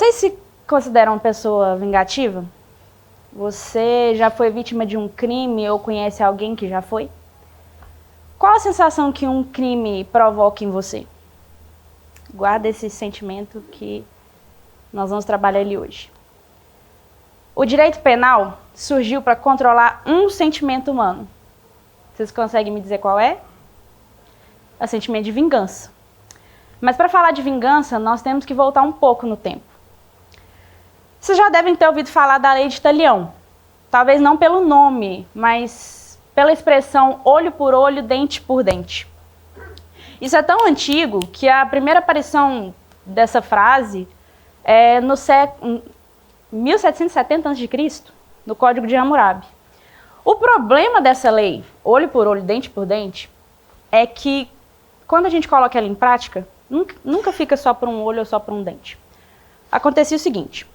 Vocês se consideram uma pessoa vingativa? Você já foi vítima de um crime ou conhece alguém que já foi? Qual a sensação que um crime provoca em você? Guarda esse sentimento que nós vamos trabalhar ele hoje. O direito penal surgiu para controlar um sentimento humano. Vocês conseguem me dizer qual é? É o sentimento de vingança. Mas para falar de vingança, nós temos que voltar um pouco no tempo. Vocês já devem ter ouvido falar da lei de Italião. Talvez não pelo nome, mas pela expressão olho por olho, dente por dente. Isso é tão antigo que a primeira aparição dessa frase é no século 1770 a.C., no Código de Hammurabi. O problema dessa lei, olho por olho, dente por dente, é que quando a gente coloca ela em prática, nunca fica só por um olho ou só por um dente. Acontecia o seguinte: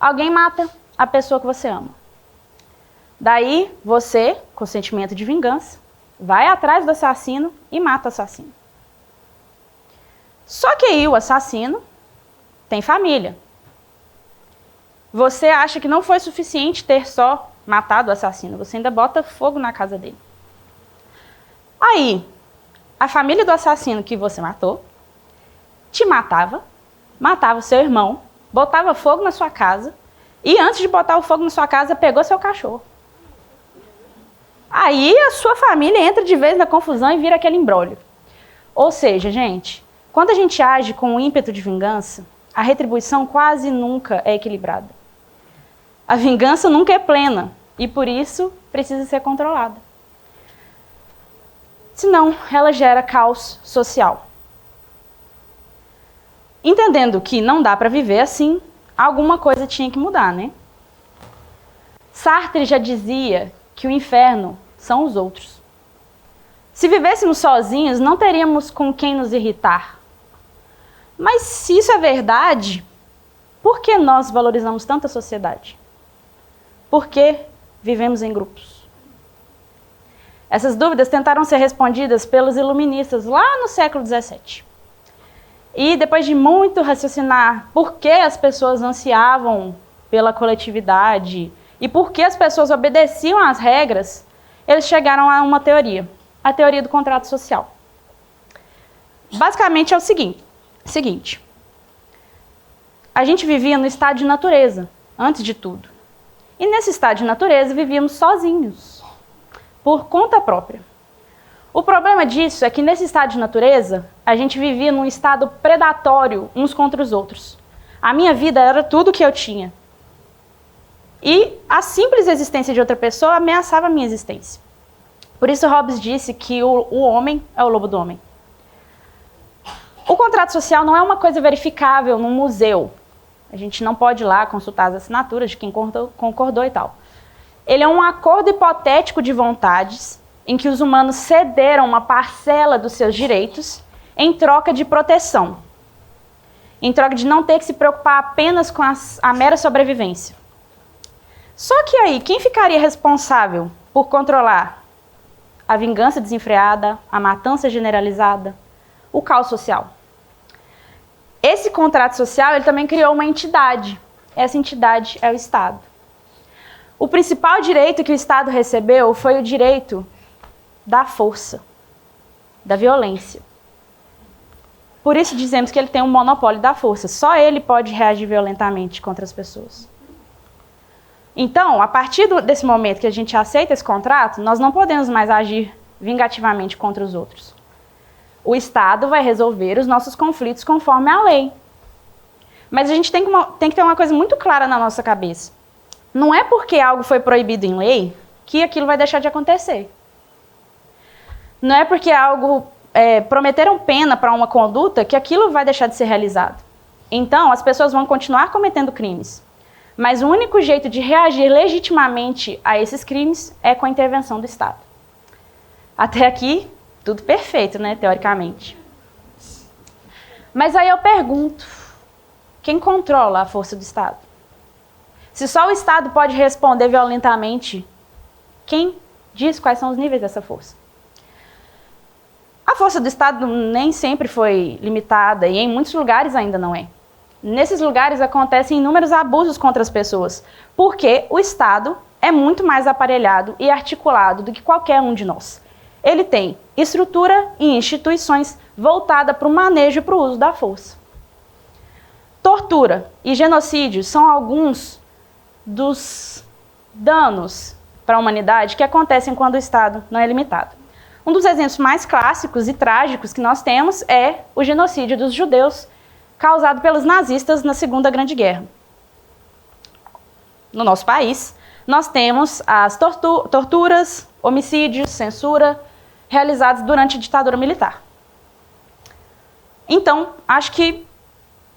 alguém mata a pessoa que você ama. Daí, você, com sentimento de vingança, vai atrás do assassino e mata o assassino. Só que aí o assassino tem família. Você acha que não foi suficiente ter só matado o assassino, você ainda bota fogo na casa dele. Aí, a família do assassino que você matou te matava o seu irmão, botava fogo na sua casa e antes de botar o fogo na sua casa, pegou seu cachorro. Aí a sua família entra de vez na confusão e vira aquele imbróglio. Ou seja, gente, quando a gente age com o ímpeto de vingança, a retribuição quase nunca é equilibrada. A vingança nunca é plena e, por isso, precisa ser controlada. Senão, ela gera caos social. Entendendo que não dá para viver assim, alguma coisa tinha que mudar, né? Sartre já dizia que o inferno são os outros. Se vivêssemos sozinhos, não teríamos com quem nos irritar. Mas se isso é verdade, por que nós valorizamos tanto a sociedade? Por que vivemos em grupos? Essas dúvidas tentaram ser respondidas pelos iluministas lá no século XVII. E depois de muito raciocinar por que as pessoas ansiavam pela coletividade e por que as pessoas obedeciam às regras, eles chegaram a uma teoria, a teoria do contrato social. Basicamente é o seguinte, a gente vivia no estado de natureza, antes de tudo. E nesse estado de natureza vivíamos sozinhos, por conta própria. O problema disso é que nesse estado de natureza, a gente vivia num estado predatório uns contra os outros. A minha vida era tudo que eu tinha. E a simples existência de outra pessoa ameaçava a minha existência. Por isso Hobbes disse que o homem é o lobo do homem. O contrato social não é uma coisa verificável num museu. A gente não pode ir lá consultar as assinaturas de quem concordou e tal. Ele é um acordo hipotético de vontades em que os humanos cederam uma parcela dos seus direitos em troca de proteção. Em troca de não ter que se preocupar apenas com a mera sobrevivência. Só que aí, quem ficaria responsável por controlar a vingança desenfreada, a matança generalizada, o caos social? Esse contrato social, ele também criou uma entidade. Essa entidade é o Estado. O principal direito que o Estado recebeu foi o direito da força, da violência. Por isso dizemos que ele tem um monopólio da força. Só ele pode reagir violentamente contra as pessoas. Então, a partir desse momento que a gente aceita esse contrato, nós não podemos mais agir vingativamente contra os outros. O Estado vai resolver os nossos conflitos conforme a lei. Mas a gente tem que ter uma coisa muito clara na nossa cabeça. Não é porque algo foi proibido em lei que aquilo vai deixar de acontecer. Não é porque algo prometeram pena para uma conduta que aquilo vai deixar de ser realizado. Então, as pessoas vão continuar cometendo crimes. Mas o único jeito de reagir legitimamente a esses crimes é com a intervenção do Estado. Até aqui, tudo perfeito, né, teoricamente. Mas aí eu pergunto, quem controla a força do Estado? Se só o Estado pode responder violentamente, quem diz quais são os níveis dessa força? A força do Estado nem sempre foi limitada e em muitos lugares ainda não é. nesses lugares acontecem inúmeros abusos contra as pessoas, porque o Estado é muito mais aparelhado e articulado do que qualquer um de nós. Ele tem estrutura e instituições voltadas para o manejo e para o uso da força. Tortura e genocídio são alguns dos danos para a humanidade que acontecem quando o Estado não é limitado. Um dos exemplos mais clássicos e trágicos que nós temos é o genocídio dos judeus causado pelos nazistas na Segunda Grande Guerra. No nosso país, nós temos as torturas, homicídios, censura, realizados durante a ditadura militar. Então, acho que,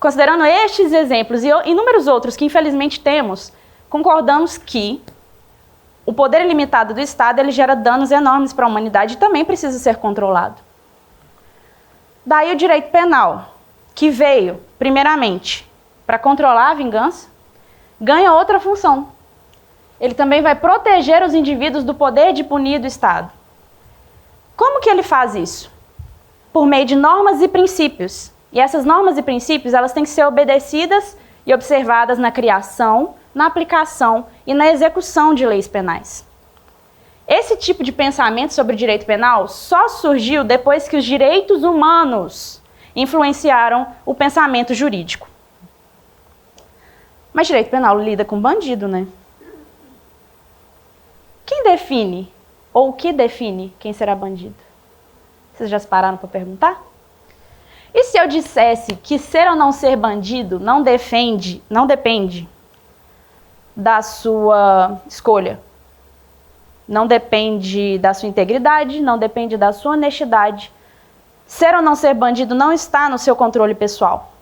considerando estes exemplos e inúmeros outros que infelizmente temos, concordamos que o poder ilimitado do Estado ele gera danos enormes para a humanidade e também precisa ser controlado. Daí o direito penal, que veio, primeiramente, para controlar a vingança, ganha outra função. Ele também vai proteger os indivíduos do poder de punir do Estado. Como que ele faz isso? Por meio de normas e princípios. E essas normas e princípios elas têm que ser obedecidas e observadas na criação, na aplicação e na execução de leis penais. Esse tipo de pensamento sobre direito penal só surgiu depois que os direitos humanos influenciaram o pensamento jurídico. Mas direito penal lida com bandido, né? Quem define, ou o que define quem será bandido? Vocês já se pararam para perguntar? E se eu dissesse que ser ou não ser bandido não depende da sua escolha, não depende da sua integridade, não depende da sua honestidade. Ser ou não ser bandido não está no seu controle pessoal.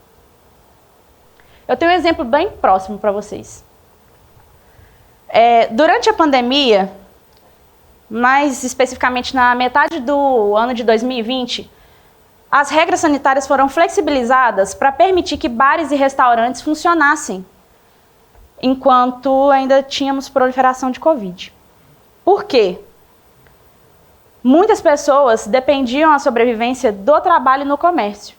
Eu tenho um exemplo bem próximo para vocês. Durante a pandemia, mais especificamente na metade do ano de 2020, as regras sanitárias foram flexibilizadas para permitir que bares e restaurantes funcionassem enquanto ainda tínhamos proliferação de Covid. Por quê? Muitas pessoas dependiam da sobrevivência do trabalho no comércio.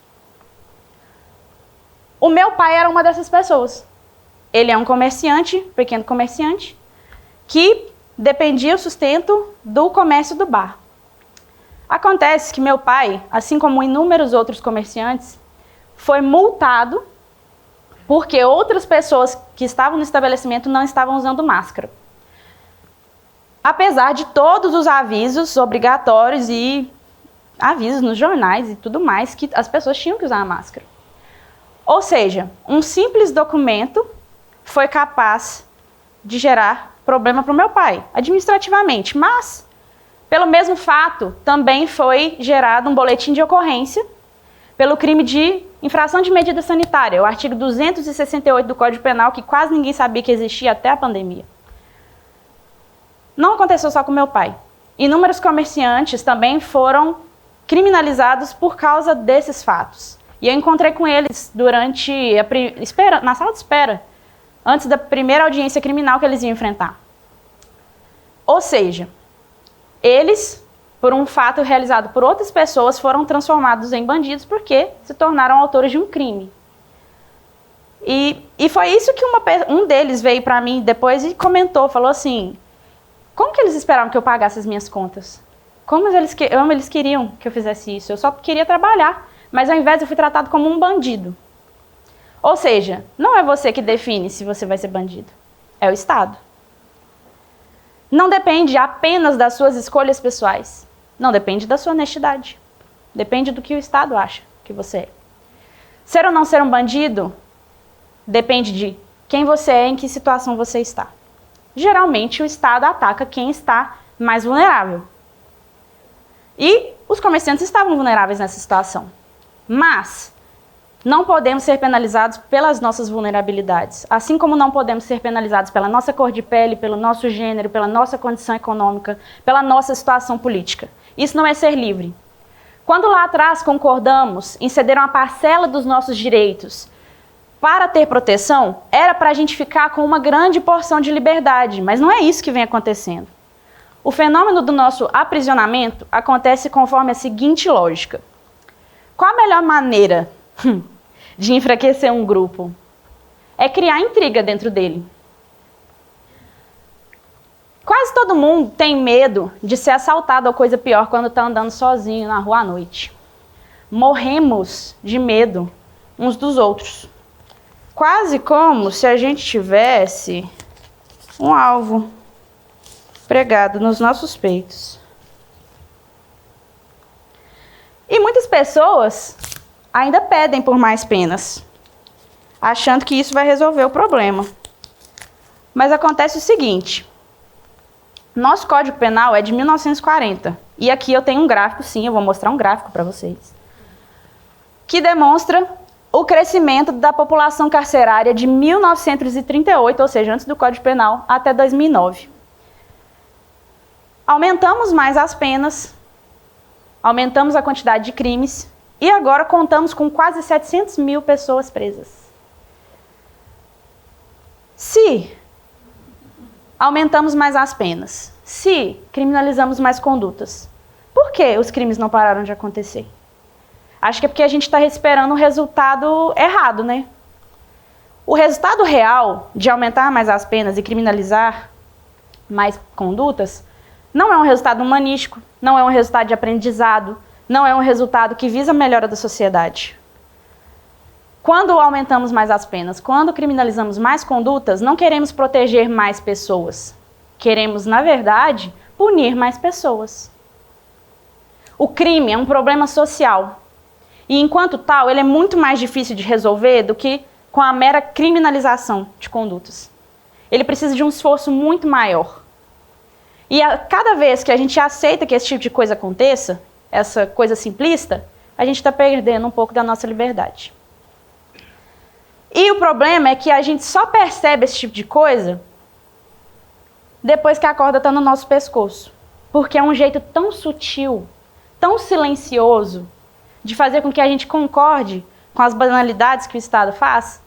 O meu pai era uma dessas pessoas. Ele é um comerciante, pequeno comerciante, que dependia do sustento do comércio do bar. Acontece que meu pai, assim como inúmeros outros comerciantes, foi multado porque outras pessoas que estavam no estabelecimento não estavam usando máscara. Apesar de todos os avisos obrigatórios e avisos nos jornais e tudo mais, que as pessoas tinham que usar a máscara. Ou seja, um simples documento foi capaz de gerar problema para o meu pai, administrativamente, mas, pelo mesmo fato, também foi gerado um boletim de ocorrência pelo crime de infração de medida sanitária, o artigo 268 do Código Penal, que quase ninguém sabia que existia até a pandemia. Não aconteceu só com meu pai. Inúmeros comerciantes também foram criminalizados por causa desses fatos. E eu encontrei com eles durante na sala de espera, antes da primeira audiência criminal que eles iam enfrentar. Ou seja, eles, por um fato realizado por outras pessoas, foram transformados em bandidos porque se tornaram autores de um crime. E foi isso que um deles veio para mim depois e comentou, falou assim: como que eles esperavam que eu pagasse as minhas contas? Como eles queriam que eu fizesse isso? Eu só queria trabalhar, mas ao invés eu fui tratado como um bandido. Ou seja, não é você que define se você vai ser bandido, é o Estado. Não depende apenas das suas escolhas pessoais, não depende da sua honestidade, depende do que o Estado acha que você é. Ser ou não ser um bandido depende de quem você é e em que situação você está. Geralmente o Estado ataca quem está mais vulnerável. E os comerciantes estavam vulneráveis nessa situação. Mas não podemos ser penalizados pelas nossas vulnerabilidades. Assim como não podemos ser penalizados pela nossa cor de pele, pelo nosso gênero, pela nossa condição econômica, pela nossa situação política. Isso não é ser livre. Quando lá atrás concordamos em ceder uma parcela dos nossos direitos para ter proteção, era para a gente ficar com uma grande porção de liberdade, mas não é isso que vem acontecendo. O fenômeno do nosso aprisionamento acontece conforme a seguinte lógica. Qual a melhor maneira de enfraquecer um grupo. É criar intriga dentro dele. Quase todo mundo tem medo de ser assaltado ou coisa pior quando está andando sozinho na rua à noite. Morremos de medo uns dos outros. Quase como se a gente tivesse um alvo pregado nos nossos peitos. E muitas pessoas ainda pedem por mais penas, achando que isso vai resolver o problema. Mas acontece o seguinte: nosso Código Penal é de 1940. E aqui eu tenho um gráfico, sim, eu vou mostrar um gráfico para vocês, que demonstra o crescimento da população carcerária de 1938, ou seja, antes do Código Penal, até 2009. Aumentamos mais as penas, aumentamos a quantidade de crimes e agora contamos com quase 700 mil pessoas presas. Se aumentamos mais as penas, se criminalizamos mais condutas, por que os crimes não pararam de acontecer? Acho que é porque a gente está esperando o resultado errado, né? O resultado real de aumentar mais as penas e criminalizar mais condutas não é um resultado humanístico, não é um resultado de aprendizado, não é um resultado que visa a melhora da sociedade. Quando aumentamos mais as penas, quando criminalizamos mais condutas, não queremos proteger mais pessoas. Queremos, na verdade, punir mais pessoas. O crime é um problema social. E, enquanto tal, ele é muito mais difícil de resolver do que com a mera criminalização de condutas. Ele precisa de um esforço muito maior. E cada vez que a gente aceita que esse tipo de coisa aconteça, essa coisa simplista, a gente está perdendo um pouco da nossa liberdade. E o problema é que a gente só percebe esse tipo de coisa depois que a corda está no nosso pescoço. Porque é um jeito tão sutil, tão silencioso, de fazer com que a gente concorde com as banalidades que o Estado faz,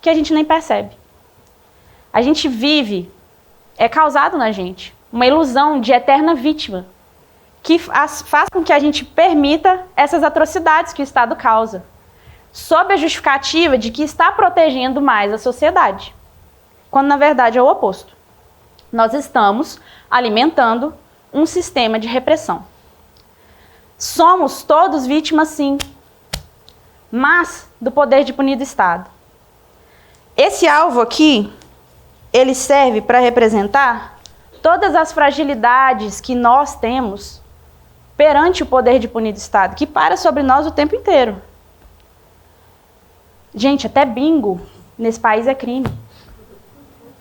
que a gente nem percebe. A gente vive, é causado na gente, uma ilusão de eterna vítima, que faz com que a gente permita essas atrocidades que o Estado causa, sob a justificativa de que está protegendo mais a sociedade, quando na verdade é o oposto. Nós estamos alimentando um sistema de repressão. Somos todos vítimas, sim, mas do poder de punir do Estado. Esse alvo aqui, ele serve para representar todas as fragilidades que nós temos perante o poder de punir do Estado, que para sobre nós o tempo inteiro. Gente, até bingo nesse país é crime.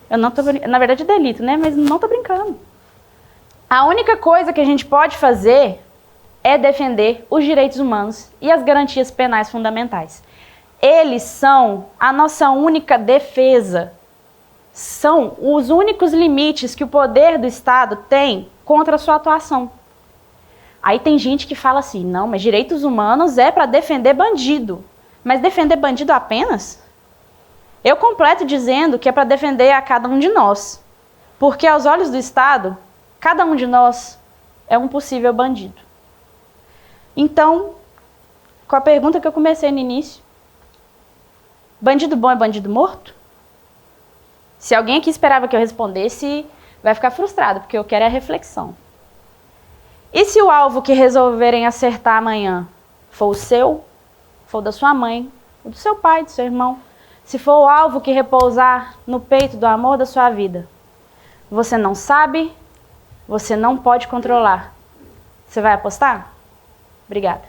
Eu não tô, na verdade é delito, né? Mas não tô brincando. A única coisa que a gente pode fazer é defender os direitos humanos e as garantias penais fundamentais. Eles são a nossa única defesa. São os únicos limites que o poder do Estado tem contra a sua atuação. Aí tem gente que fala assim, não, mas direitos humanos é para defender bandido. Mas defender bandido apenas? Eu completo dizendo que é para defender a cada um de nós. Porque aos olhos do Estado, cada um de nós é um possível bandido. Então, com a pergunta que eu comecei no início, bandido bom é bandido morto? Se alguém aqui esperava que eu respondesse, vai ficar frustrado, porque eu quero a reflexão. E se o alvo que resolverem acertar amanhã for o seu, for o da sua mãe, o do seu pai, do seu irmão, se for o alvo que repousar no peito do amor da sua vida, você não sabe, você não pode controlar. Você vai apostar? Obrigada.